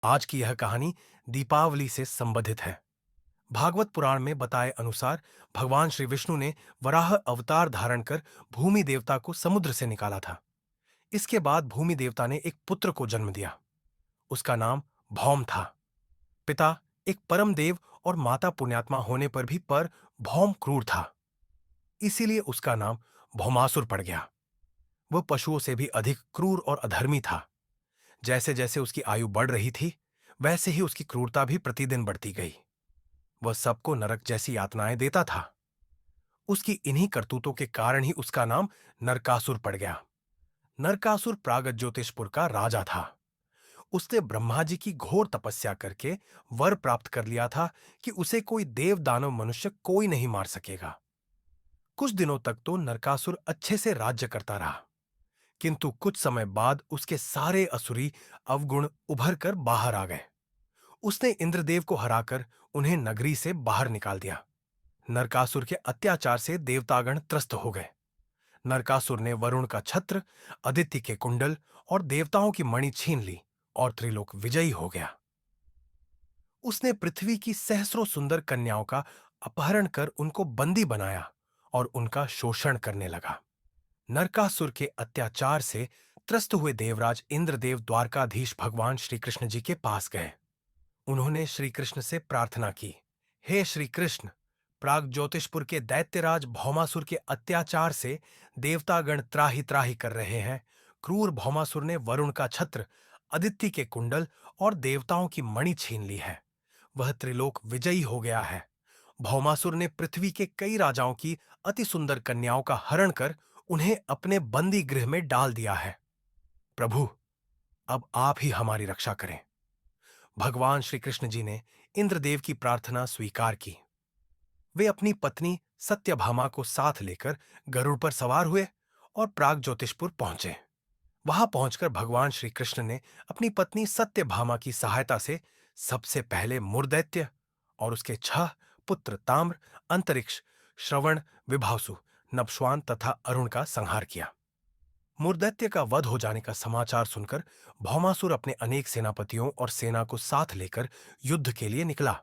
आज की यह कहानी दीपावली से संबंधित है। भागवत पुराण में बताए अनुसार भगवान श्री विष्णु ने वराह अवतार धारण कर भूमि देवता को समुद्र से निकाला था। इसके बाद भूमि देवता ने एक पुत्र को जन्म दिया। उसका नाम भौम था। पिता एक परम देव और माता पुण्यात्मा होने पर भी पर भौम क्रूर था। इसीलिए उसका नाम भौमासुर पड़ गया। वह पशुओं से भी अधिक क्रूर और अधर्मी था। जैसे जैसे उसकी आयु बढ़ रही थी, वैसे ही उसकी क्रूरता भी प्रतिदिन बढ़ती गई। वह सबको नरक जैसी यातनाएं देता था। उसकी इन्हीं करतूतों के कारण ही उसका नाम नरकासुर पड़ गया। नरकासुर प्रागज्योतिषपुर ज्योतिषपुर का राजा था। उसने ब्रह्मा जी की घोर तपस्या करके वर प्राप्त कर लिया था कि उसे कोई देव दानव मनुष्य कोई नहीं मार सकेगा। कुछ दिनों तक तो नरकासुर अच्छे से राज्य करता रहा, किंतु कुछ समय बाद उसके सारे असुरी अवगुण उभर कर बाहर आ गए। उसने इंद्रदेव को हराकर उन्हें नगरी से बाहर निकाल दिया। नरकासुर के अत्याचार से देवतागण त्रस्त हो गए। नरकासुर ने वरुण का छत्र, अदिति के कुंडल और देवताओं की मणि छीन ली और त्रिलोक विजयी हो गया। उसने पृथ्वी की सहस्रों सुंदर कन्याओं का अपहरण कर उनको बंदी बनाया और उनका शोषण करने लगा। नरकासुर के अत्याचार से त्रस्त हुए देवराज इंद्रदेव द्वारकाधीश भगवान श्री कृष्ण जी के पास गए। उन्होंने श्री कृष्ण से प्रार्थना की, हे श्री कृष्ण, प्राग ज्योतिषपुर के दैत्यराज भौमासुर के अत्याचार से देवतागण त्राहि त्राहि कर रहे हैं। क्रूर भौमासुर ने वरुण का छत्र, अदिति के कुंडल और देवताओं की मणि छीन ली है। वह त्रिलोक विजयी हो गया है। भौमासुर ने पृथ्वी के कई राजाओं की अति सुंदर कन्याओं का हरण कर उन्हें अपने बंदी गृह में डाल दिया है। प्रभु, अब आप ही हमारी रक्षा करें। भगवान श्री कृष्ण जी ने इंद्रदेव की प्रार्थना स्वीकार की। वे अपनी पत्नी सत्यभामा को साथ लेकर गरुड़ पर सवार हुए और प्राग ज्योतिषपुर पहुंचे। वहां पहुंचकर भगवान श्री कृष्ण ने अपनी पत्नी सत्यभामा की सहायता से सबसे पहले मुरदैत्य और उसके 6 पुत्र ताम्र, अंतरिक्ष, श्रवण, विभासु, नभस्वान तथा अरुण का संहार किया। मुरदैत्य का वध हो जाने का समाचार सुनकर भौमासुर अपने अनेक सेनापतियों और सेना को साथ लेकर युद्ध के लिए निकला।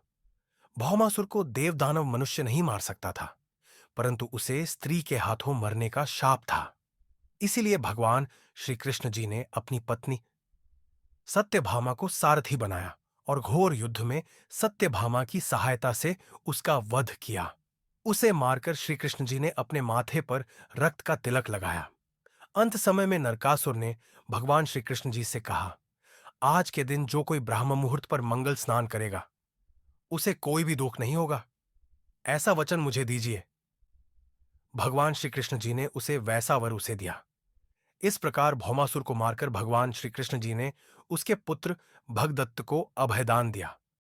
भौमासुर को देवदानव मनुष्य नहीं मार सकता था, परंतु उसे स्त्री के हाथों मरने का शाप था। इसीलिए भगवान श्री कृष्ण जी ने अपनी पत्नी सत्यभामा को सारथी बनाया और घोर युद्ध में सत्यभामा की सहायता से उसका वध किया। उसे मारकर श्री कृष्ण जी ने अपने माथे पर रक्त का तिलक लगाया। अंत समय में नरकासुर ने भगवान श्री कृष्ण जी से कहा, आज के दिन जो कोई ब्राह्म मुहूर्त पर मंगल स्नान करेगा, उसे कोई भी दुख नहीं होगा। ऐसा वचन मुझे दीजिए। भगवान श्री कृष्ण जी ने उसे वैसा वर उसे दिया। इस प्रकार भौमासुर को मारकर भगवान श्री कृष्ण जी ने उसके पुत्र भगदत्त को अभयदान दिया।